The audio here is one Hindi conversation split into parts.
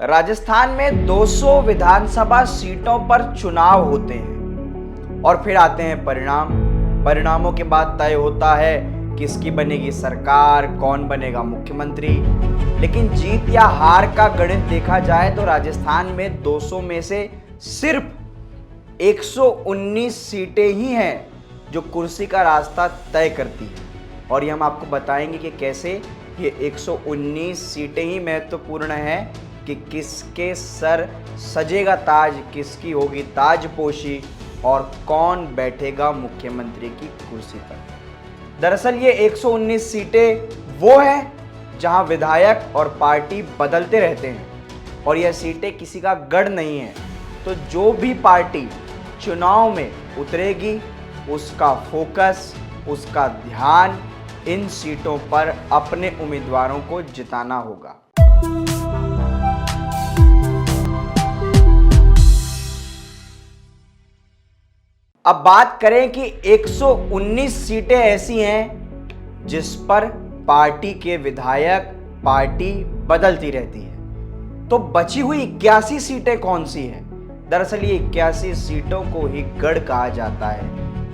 राजस्थान में 200 विधानसभा सीटों पर चुनाव होते हैं और फिर आते हैं परिणामों के बाद तय होता है किसकी बनेगी सरकार, कौन बनेगा मुख्यमंत्री। लेकिन जीत या हार का गणित देखा जाए तो राजस्थान में 200 में से सिर्फ 119 सीटें ही हैं जो कुर्सी का रास्ता तय करती है। और ये हम आपको बताएंगे कि कैसे ये 119 सीटें ही महत्वपूर्ण हैं कि किसके सर सजेगा ताज, किसकी होगी ताजपोशी और कौन बैठेगा मुख्यमंत्री की कुर्सी पर। दरअसल ये 119 सीटें वो हैं जहां विधायक और पार्टी बदलते रहते हैं और यह सीटें किसी का गढ़ नहीं है। तो जो भी पार्टी चुनाव में उतरेगी उसका फोकस, उसका ध्यान इन सीटों पर अपने उम्मीदवारों को जिताना होगा। अब बात करें कि 119 सीटें ऐसी हैं जिस पर पार्टी के विधायक पार्टी बदलती रहती है, तो बची हुई 81 सीटें कौन सी हैं? दरअसल ये 81 सीटों को ही गढ़ कहा जाता है।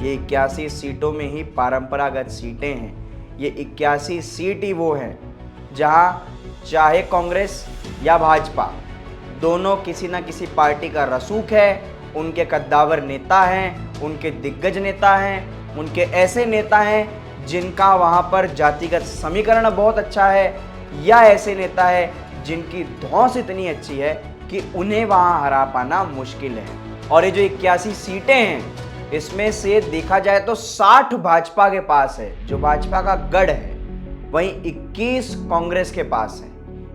ये 81 सीटों में ही परंपरागत सीटें हैं। ये 81 सीट ही वो हैं जहां चाहे कांग्रेस या भाजपा दोनों किसी ना किसी पार्टी का रसूख है, उनके कद्दावर नेता हैं, उनके दिग्गज नेता हैं, उनके ऐसे नेता हैं जिनका वहाँ पर जातिगत समीकरण बहुत अच्छा है, या ऐसे नेता है जिनकी धौंस इतनी अच्छी है कि उन्हें वहाँ हरा पाना मुश्किल है। और ये जो 81 सीटें हैं इसमें से देखा जाए तो 60 भाजपा के पास है, जो भाजपा का गढ़ है, वहीं 21 कांग्रेस के पास है।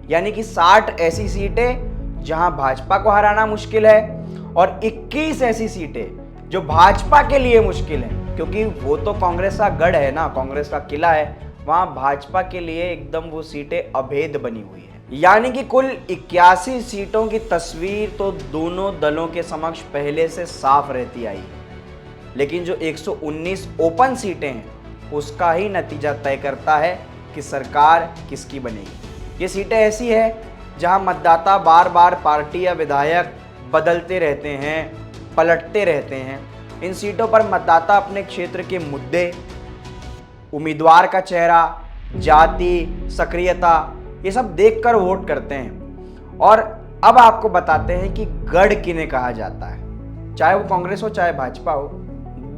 यानी कि 60 ऐसी सीटें जहां भाजपा को हराना मुश्किल है और 21 ऐसी सीटें जो भाजपा के लिए मुश्किल है, क्योंकि वो तो कांग्रेस का गढ़ है ना, कांग्रेस का किला है, वहां भाजपा के लिए एकदम वो सीटें अभेद बनी हुई है। यानी कि कुल 81 सीटों की तस्वीर तो दोनों दलों के समक्ष पहले से साफ रहती आई है। लेकिन जो 119 ओपन सीटें हैं उसका ही नतीजा तय करता है कि सरकार किसकी बनेगी। ये सीटें ऐसी है जहां मतदाता बार बार पार्टी या विधायक बदलते रहते हैं, पलटते रहते हैं। इन सीटों पर मतदाता अपने क्षेत्र के मुद्दे, उम्मीदवार का चेहरा, जाति, सक्रियता, ये सब देखकर वोट करते हैं। और अब आपको बताते हैं कि गढ़ किन्हें कहा जाता है, चाहे वो कांग्रेस हो चाहे भाजपा हो।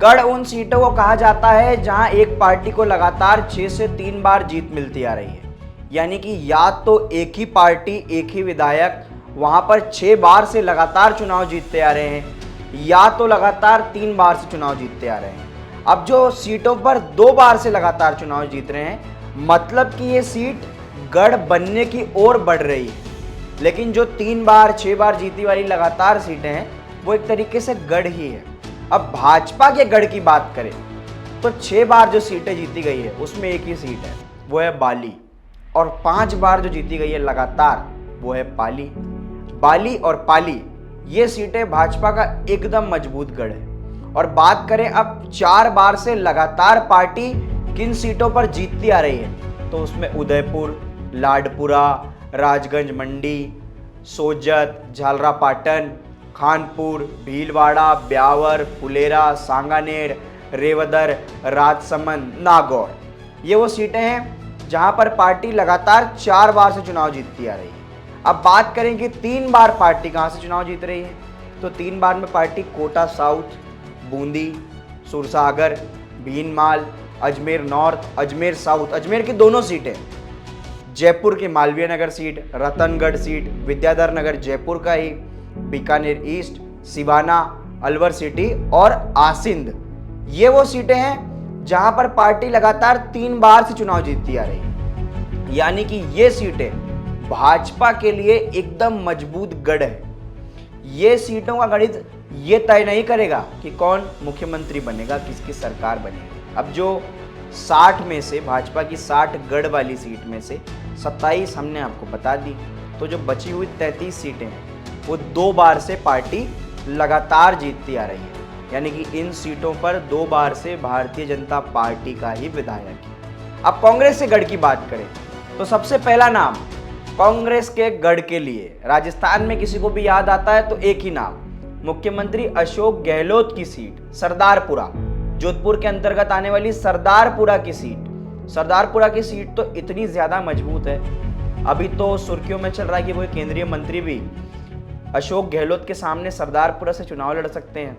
गढ़ उन सीटों को कहा जाता है जहां एक पार्टी को लगातार 6 से 3 बार जीत मिलती आ रही है। यानी कि या तो एक ही पार्टी, एक ही विधायक वहां पर 6 बार से लगातार चुनाव जीतते आ रहे हैं, या तो लगातार 3 बार से चुनाव जीतते आ रहे हैं। अब जो सीटों पर 2 बार से लगातार चुनाव जीत रहे हैं, मतलब कि ये सीट गढ़ बनने की ओर बढ़ रही है। लेकिन जो 3 बार 6 बार जीती वाली लगातार सीटें हैं वो एक तरीके से गढ़ ही है। अब भाजपा के गढ़ की बात करें तो 6 बार जो सीटें जीती गई है उसमें एक ही सीट है, वो है बाली, और 5 बार जो जीती गई है लगातार वो है पाली। बाली और पाली ये सीटें भाजपा का एकदम मजबूत गढ़ है। और बात करें अब 4 बार से लगातार पार्टी किन सीटों पर जीतती आ रही है, तो उसमें उदयपुर, लाडपुरा, राजगंज मंडी, सोजत, झालरापाटन, खानपुर, भीलवाड़ा, ब्यावर, फुलेरा, सांगानेर, रेवदर, राजसमंद, नागौर, ये वो सीटें हैं जहां पर पार्टी लगातार 4 बार से चुनाव जीतती आ रही है। अब बात करें कि 3 बार पार्टी कहां से चुनाव जीत रही है, तो 3 बार में party Kota south, Bundi, Sursagar, Bhinmal, Ajmer north, Ajmer south, Ajmer की दोनों सीटें, जयपुर की मालवीय नगर सीट, रतनगढ़ सीट, विद्याधर नगर जयपुर का ही, बीकानेर ईस्ट, सिवाना, अलवर सिटी और आसिंद, ये वो सीटें हैं जहां पर पार्टी लगातार 3 बार से चुनाव जीतती आ रही है। यानी कि ये सीटें भाजपा के लिए एकदम मजबूत गढ़ है। ये सीटों का गणित ये तय नहीं करेगा कि कौन मुख्यमंत्री बनेगा, किसकी सरकार बनेगी। अब जो 60 में से, भाजपा की 60 गढ़ वाली सीट में से 27 हमने आपको बता दी, तो जो बची हुई 33 सीटें हैं वो 2 बार से पार्टी लगातार जीतती आ रही है। यानी कि इन सीटों पर 2 बार से भारतीय जनता पार्टी का ही विधायक है। अब कांग्रेस से गढ़ की बात करें तो सबसे पहला नाम कांग्रेस के गढ़ के लिए राजस्थान में किसी को भी याद आता है तो एक ही नाम, मुख्यमंत्री अशोक गहलोत की सीट सरदारपुरा, जोधपुर के अंतर्गत आने वाली सरदारपुरा की सीट। सरदारपुरा की सीट तो इतनी ज्यादा मजबूत है, अभी तो सुर्खियों में चल रहा है कि कोई केंद्रीय मंत्री भी अशोक गहलोत के सामने सरदारपुरा से चुनाव लड़ सकते हैं,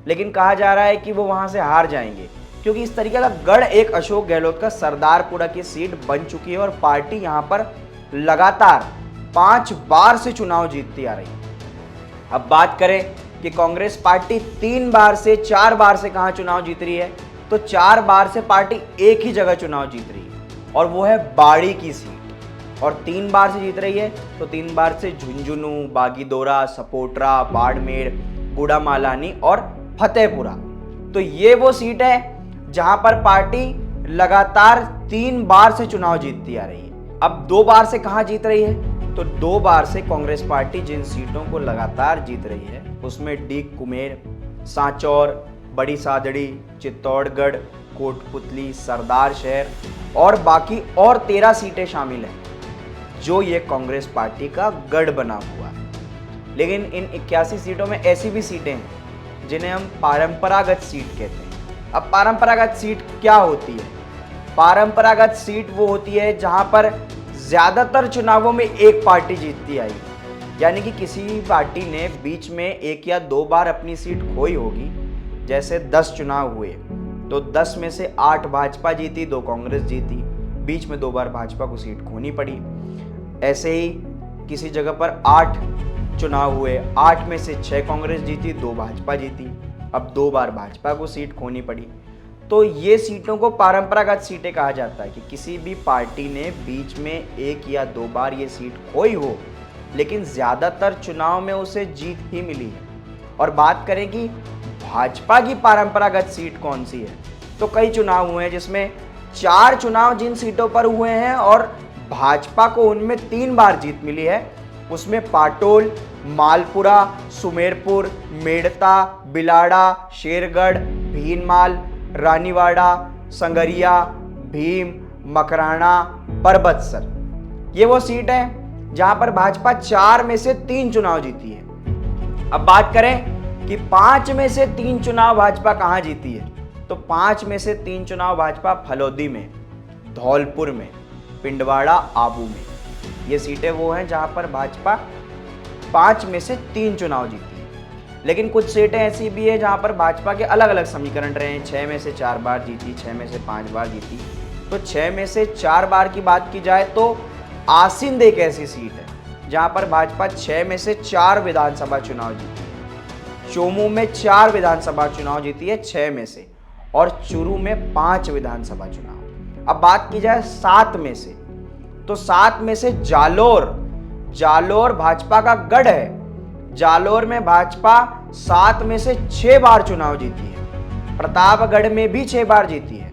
लेकिन कहा जा रहा है कि वो वहां से हार जाएंगे, क्योंकि इस तरीके का गढ़ एक अशोक गहलोत का सरदारपुरा की सीट बन चुकी है और पार्टी यहां पर लगातार 5 बार से चुनाव जीतती आ रही है। अब बात करें कि कांग्रेस पार्टी 3 बार से 4 बार से कहां चुनाव जीत रही है, तो 4 बार से पार्टी एक ही जगह चुनाव जीत रही है और वो है बाड़ी की सीट। और 3 बार से जीत रही है तो 3 बार से झुंझुनू, बागीदोरा, सपोटरा, बाड़मेर, गुड़ामालानी और फतेहपुरा। तो ये वो सीट है जहां पर पार्टी लगातार 3 बार से चुनाव जीतती आ रही है। अब 2 बार से कहां जीत रही है, तो 2 बार से कांग्रेस पार्टी जिन सीटों को लगातार जीत रही है उसमें डीग कुमेर, सांचौर, बड़ी सादड़ी, चित्तौड़गढ़, कोटपुतली, सरदार शहर और बाकी और 13 सीटें शामिल हैं जो ये कांग्रेस पार्टी का गढ़ बना हुआ है। लेकिन इन 81 सीटों में ऐसी भी सीटें हैं जिन्हें हम पारंपरागत सीट कहते हैं। अब पारंपरागत सीट क्या होती है? पारंपरागत सीट वो होती है जहां पर ज्यादातर चुनावों में एक पार्टी जीतती आई, यानी कि किसी भी पार्टी ने बीच में 1 या 2 बार अपनी सीट खोई होगी। जैसे 10 चुनाव हुए तो 10 में से 8 भाजपा जीती, 2 कांग्रेस जीती, बीच में 2 बार भाजपा को सीट खोनी पड़ी। ऐसे ही किसी जगह पर 8 चुनाव हुए, 8 में से 6 कांग्रेस जीती, 2 भाजपा जीती, अब 2 बार भाजपा को सीट खोनी पड़ी। तो ये सीटों को पारंपरागत सीटें कहा जाता है कि किसी भी पार्टी ने बीच में 1 या 2 बार ये सीट खोई हो, लेकिन ज्यादातर चुनाव में उसे जीत ही मिली है। और बात करें कि भाजपा की पारंपरागत सीट कौन सी है, तो कई चुनाव हुए हैं जिसमें 4 चुनाव जिन सीटों पर हुए हैं और भाजपा को उनमें 3 बार जीत मिली है, उसमें पाटोल, मालपुरा, सुमेरपुर, मेड़ता, बिलाड़ा, शेरगढ़, भीनमाल, रानीवाड़ा, संगरिया, भीम, मकराना, परबतसर। ये वो सीट है जहां पर भाजपा 4 में से 3 चुनाव जीती है। अब बात करें कि 5 में से 3 चुनाव भाजपा कहां जीती है, तो 5 में से 3 चुनाव भाजपा फलौदी में, धौलपुर में, पिंडवाड़ा, आबू में। ये सीटें वो हैं जहां पर भाजपा 5 में से 3 चुनाव जीती है। लेकिन कुछ सीटें ऐसी भी है जहां पर भाजपा के अलग अलग समीकरण रहे हैं। 6 में से 4 बार जीती, 6 में से 5 बार जीती। तो 6 में से 4 बार की बात की जाए तो आसिंद एक ऐसी सीट है जहां पर भाजपा 6 में से 4 विधानसभा चुनाव जीती है। चोमू में 4 विधानसभा चुनाव जीती है 6 में से, और चुरू में 5 विधानसभा चुनाव। अब बात की जाए 7 में से, तो 7 में से जालोर भाजपा का गढ़ है। जालोर में भाजपा 7 में से 6 बार चुनाव जीती है। प्रतापगढ़ में भी 6 बार जीती है।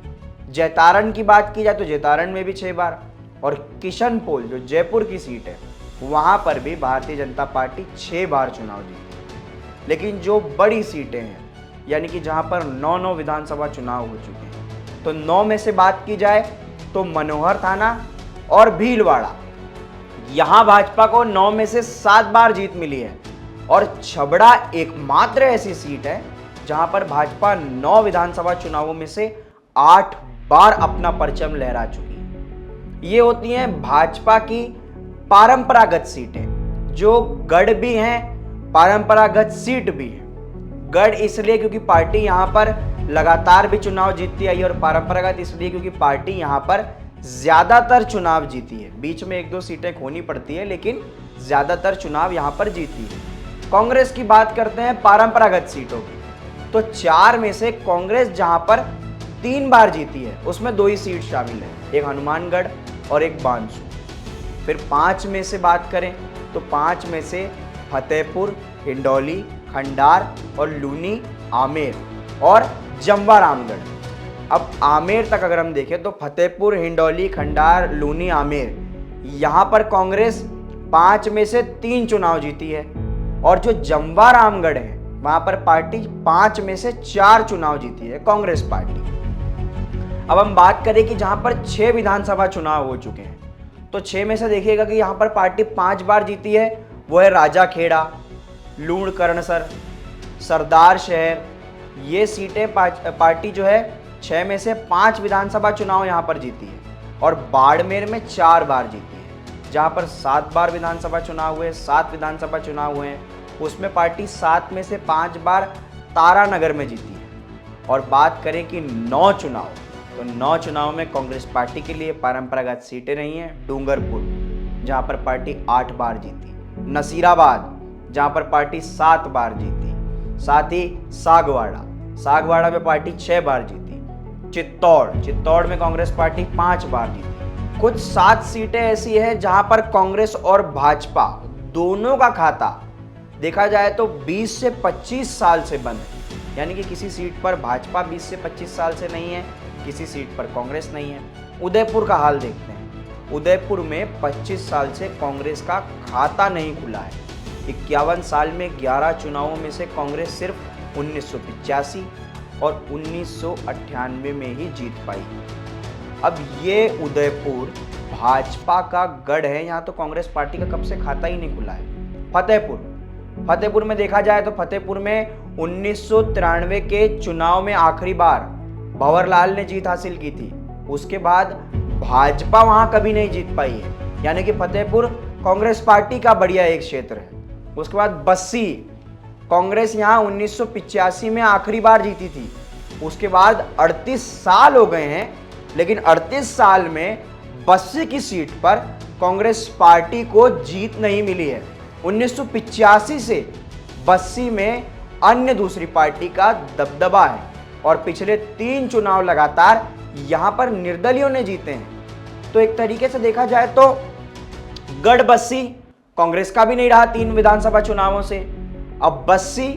जैतारण की बात की जाए तो जैतारण में भी 6 बार, और किशनपोल जो जयपुर की सीट है वहां पर भी भारतीय जनता पार्टी 6 बार चुनाव जीती है। लेकिन जो बड़ी सीटें हैं, यानी कि जहां पर 9 विधानसभा चुनाव हो चुके हैं, तो 9 में से बात की जाए तो मनोहर थाना और भीलवाड़ा, यहां भाजपा को 9 में से 7 बार जीत मिली है। और छबड़ा एकमात्र ऐसी सीट है जहां पर भाजपा 9 विधानसभा चुनावों में से 8 बार अपना परचम लहरा चुकी है। ये होती हैं भाजपा की पारंपरागत सीटें, जो गढ़ भी हैं, पारंपरागत सीट भी है। गढ़ इसलिए क्योंकि पार्टी यहां पर लगातार भी चुनाव जीतती आई, और पारंपरागत इसलिए क्योंकि पार्टी यहां पर ज्यादातर चुनाव जीती है। बीच में 1-2 सीटें खोनी पड़ती है, लेकिन ज्यादातर चुनाव यहां पर जीती है। कांग्रेस की बात करते हैं पारंपरागत सीटों की, तो 4 में से कांग्रेस जहां पर 3 बार जीती है उसमें 2 ही सीट शामिल है, एक हनुमानगढ़ और एक बांसु। फिर 5 में से बात करें तो 5 में से फतेहपुर, हिंडौली, खंडार और लूनी, आमेर और जमवा रामगढ़। अब आमेर तक अगर हम देखें तो फतेहपुर, हिंडौली, खंडार, लूनी, आमेर, यहां पर कांग्रेस 5 में से 3 चुनाव जीती है, और जो जमवा रामगढ़ है वहां पर पार्टी 5 में से 4 चुनाव जीती है, कांग्रेस पार्टी। अब हम बात करें कि जहां पर 6 विधानसभा चुनाव हो चुके हैं, तो 6 में से देखिएगा कि यहाँ पर पार्टी 5 बार जीती है, वो है राजाखेड़ा, लूणकरणसर, सरदार शहर। ये सीटें पार्टी जो है 6 में से 5 विधानसभा चुनाव यहाँ पर जीती है, और बाड़मेर में 4 बार जीती है। जहाँ पर 7 बार विधानसभा चुनाव हुए, 7 विधानसभा चुनाव हुए हैं, उसमें पार्टी 7 में से 5 बार तारानगर में जीती है। और बात करें कि 9 चुनाव, तो 9 चुनाव में कांग्रेस पार्टी के लिए परंपरागत सीटें रही हैं। डूंगरपुर, जहाँ पर पार्टी 8 बार जीती, नसीराबाद, जहाँ पर पार्टी 7 बार जीती, साथ ही सागवाड़ा में पार्टी 6 बार जीती, चित्तौड़ में कांग्रेस पार्टी 5 बार जीती। कुछ 7 सीटें ऐसी हैं जहां पर कांग्रेस और भाजपा दोनों का खाता देखा जाए तो 20 से 25 साल से बंद है, यानी कि किसी सीट पर भाजपा 20 से 25 साल से नहीं है, किसी सीट पर कांग्रेस नहीं है। उदयपुर का हाल देखते हैं। उदयपुर में 25 साल से कांग्रेस का खाता नहीं खुला है। 51 साल में 11 चुनावों में से कांग्रेस सिर्फ 1985 और 1998 में ही जीत पाई। अब ये उदयपुर भाजपा का गढ़ है, यहाँ तो कांग्रेस पार्टी का कब से खाता ही नहीं खुला है। फतेहपुर में देखा जाए तो फतेहपुर में 1993 के चुनाव में आखिरी बार भंवरलाल ने जीत हासिल की थी। उसके बाद भाजपा वहां कभी नहीं जीत पाई है, यानी कि फतेहपुर कांग्रेस पार्टी का बढ़िया एक क्षेत्र है। उसके बाद बस्सी, कांग्रेस यहाँ 1985 में आखिरी बार जीती थी। उसके बाद 38 साल हो गए हैं, लेकिन 38 साल में बस्सी की सीट पर कांग्रेस पार्टी को जीत नहीं मिली है। 1985 से बस्सी में अन्य दूसरी पार्टी का दबदबा है, और पिछले 3 चुनाव लगातार यहां पर निर्दलियों ने जीते हैं। तो एक तरीके से देखा जाए तो गढ़ बस्सी कांग्रेस का भी नहीं रहा 3 विधानसभा चुनावों से। अब बस्सी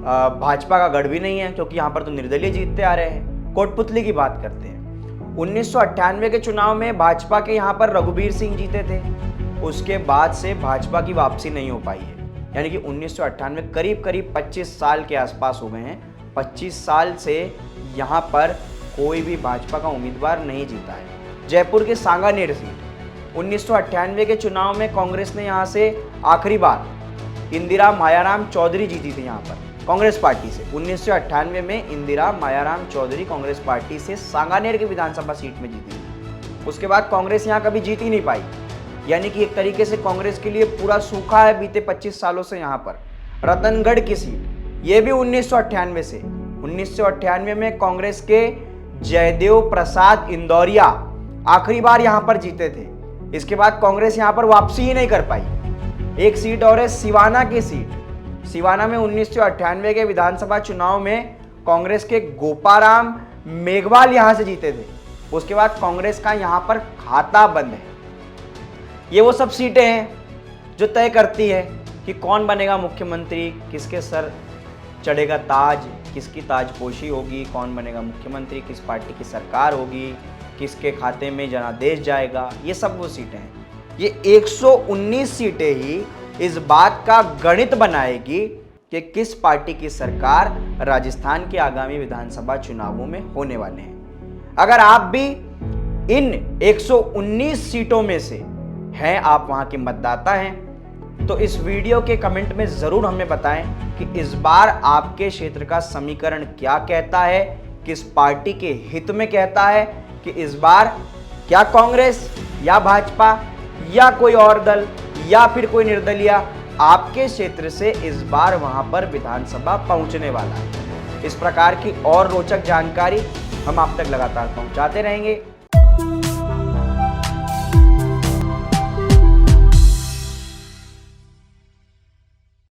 भाजपा का गढ़ भी नहीं है, क्योंकि यहां पर तो निर्दलीय जीतते आ रहे हैं। कोटपुतली की बात करते हैं। 1998 के चुनाव में भाजपा के यहां पर रघुबीर सिंह जीते थे। उसके बाद से भाजपा की वापसी नहीं हो पाई है, यानी कि 1998 करीब 25 साल के आसपास हो गए हैं। 25 साल से यहां पर कोई भी भाजपा का उम्मीदवार नहीं जीता है। जयपुर के सांगानेर सीट 1998 के चुनाव में कांग्रेस ने यहां से आखिरी बार इंदिरा मायाराम चौधरी जीती थी यहाँ पर कांग्रेस पार्टी से। 1998 में इंदिरा मायाराम चौधरी कांग्रेस पार्टी से सांगानेर की विधानसभा सीट में जीती थी। उसके बाद कांग्रेस यहाँ कभी जीत ही नहीं पाई, यानी कि एक तरीके से कांग्रेस के लिए पूरा सूखा है बीते 25 सालों से। यहाँ पर रतनगढ़ की सीट, ये भी 1998 से। 1998 में कांग्रेस के जयदेव प्रसाद इंदौरिया आखिरी बार यहाँ पर जीते थे। इसके बाद कांग्रेस यहाँ पर वापसी ही नहीं कर पाई। एक सीट और है सिवाना की सीट। सिवाना में 1998 के विधानसभा चुनाव में कांग्रेस के गोपाराम मेघवाल यहां से जीते थे। उसके बाद कांग्रेस का यहां पर खाता बंद है। ये वो सब सीटें हैं जो तय करती है कि कौन बनेगा मुख्यमंत्री, किसके सर चढ़ेगा ताज, किसकी ताजपोशी होगी, कौन बनेगा मुख्यमंत्री, किस पार्टी की सरकार होगी, किसके खाते में जनादेश जाएगा। ये सब वो सीटें हैं। ये 119 सीटें ही इस बात का गणित बनाएगी कि किस पार्टी की सरकार राजस्थान के आगामी विधानसभा चुनावों में होने वाले हैं। अगर आप भी इन 119 सीटों में से हैं, आप वहां के मतदाता हैं, तो इस वीडियो के कमेंट में जरूर हमें बताएं कि इस बार आपके क्षेत्र का समीकरण क्या कहता है, किस पार्टी के हित में कहता है कि इस बार क्या कांग्रेस या भाजपा या कोई और दल या फिर कोई निर्दलीय आपके क्षेत्र से इस बार वहां पर विधानसभा पहुंचने वाला है। इस प्रकार की और रोचक जानकारी हम आप तक लगातार पहुंचाते रहेंगे।